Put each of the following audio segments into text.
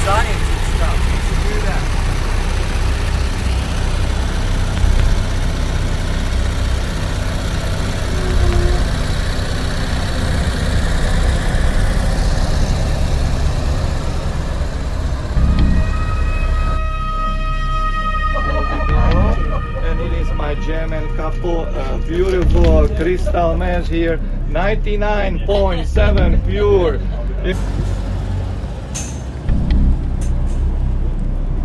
science and stuff. We should do that. And it is my German couple, beautiful crystal mesh here, 99.7 pure.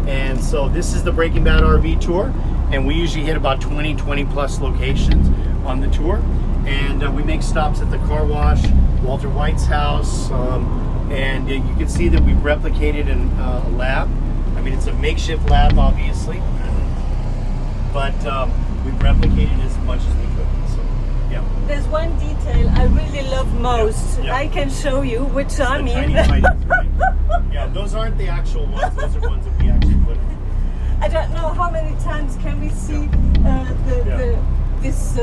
And so this is the Breaking Bad RV tour, and we usually hit about 20 plus locations on the tour. And we make stops at the car wash, Walter White's house, and you can see that we've replicated a lab. I mean, it's a makeshift lab, obviously, but we've replicated as much as we could. So, yeah. There's one detail I really love most. Yeah. I can show you, which I mean. Tiny items, right? Yeah, those aren't the actual ones. Those are ones that we actually put in. I don't know how many times can we see this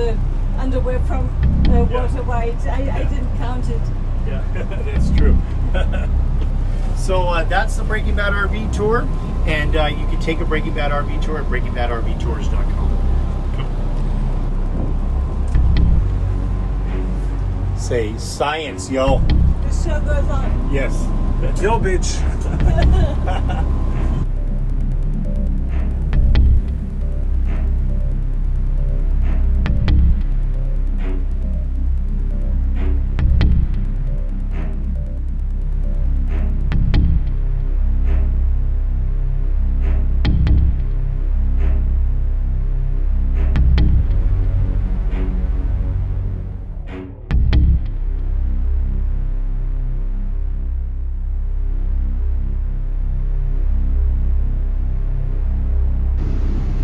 underwear from Walter White. I didn't count it. Yeah, that's true. So that's the Breaking Bad RV tour, and you can take a Breaking Bad RV tour at breakingbadrvtours.com. Say science, yo. The show goes on. Yes. Yo, bitch.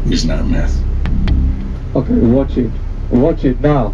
It's not meth. Okay, watch it. Watch it now.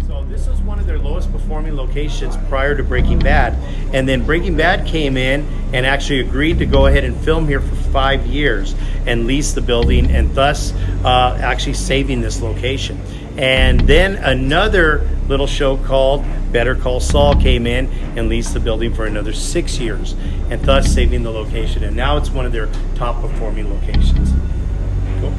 So this was one of their lowest performing locations prior to Breaking Bad, and then Breaking Bad came in and actually agreed to go ahead and film here for 5 years and lease the building, and thus actually saving this location. And then another little show called Better Call Saul came in and leased the building for another 6 years, and thus saving the location. And now it's one of their top performing locations. Cool.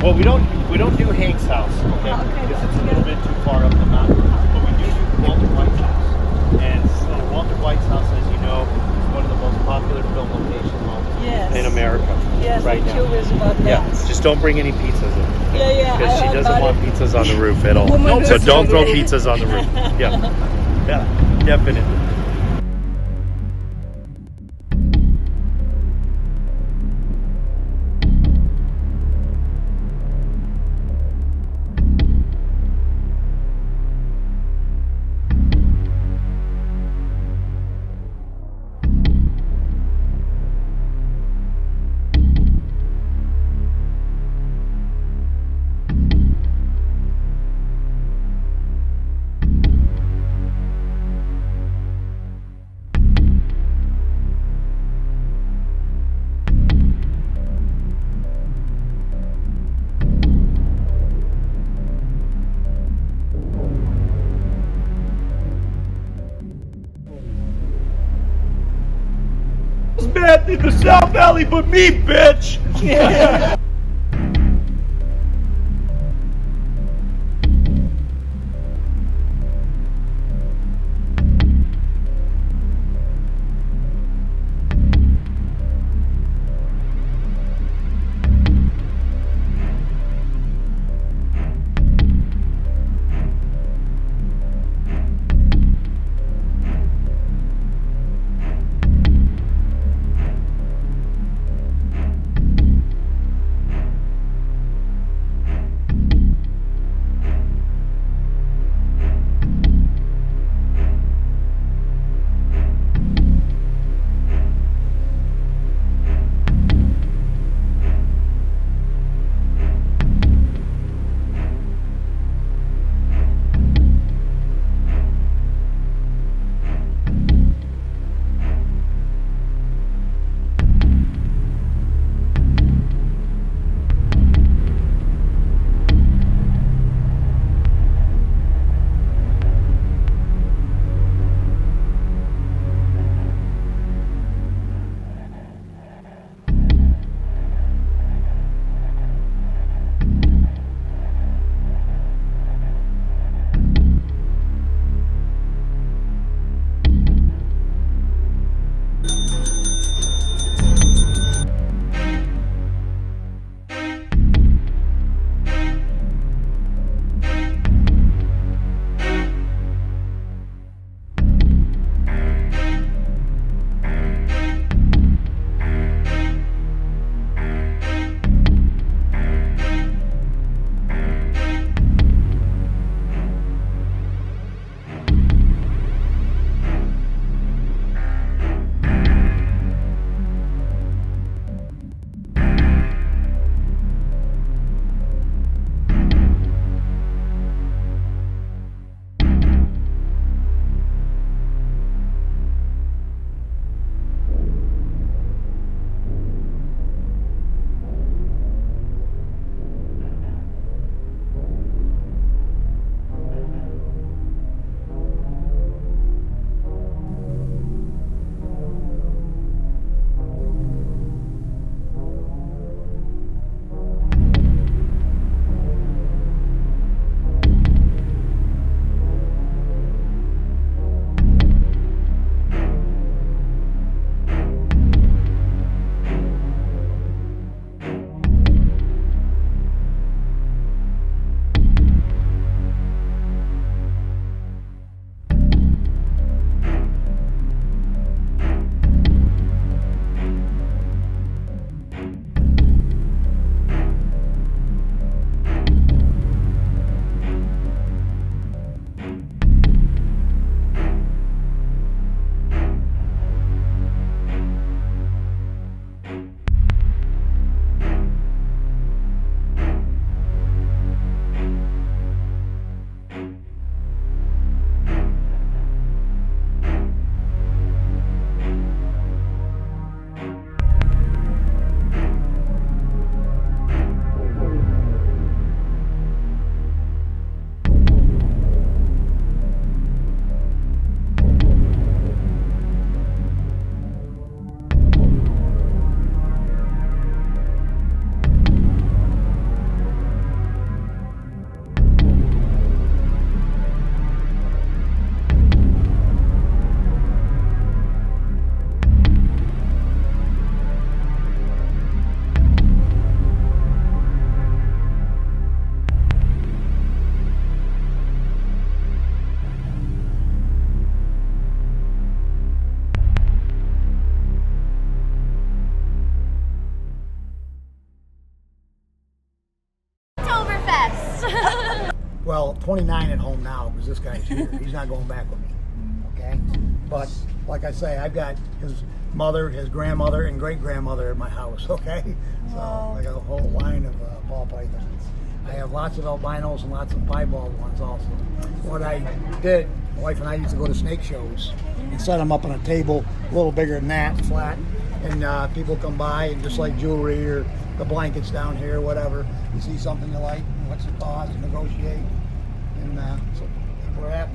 Well, we don't do Hank's house, okay? Because it's a little bit too far up the mountain. But we do Walter White's house. And so Walter White's house, as you know, is one of the most popular film locations in America. Yes, right I'm now. curious about that. Yeah, just don't bring any pizzas in. Yeah. Because she doesn't want pizzas on the roof at all. So don't throw pizzas on the roof. Yeah, definitely. Bad in the South Valley, but me, bitch. well, 29 at home now because this guy's here. He's not going back with me. Okay, but like I say, I've got his mother, his grandmother, and great grandmother at my house. Okay, so I got a whole line of ball pythons. I have lots of albinos and lots of piebald ones also. What I did, my wife and I used to go to snake shows and set them up on a table a little bigger than that, flat, and people come by and just like jewelry or the blankets down here, whatever. You see something you like, what's the cost, negotiate, and so people are happy.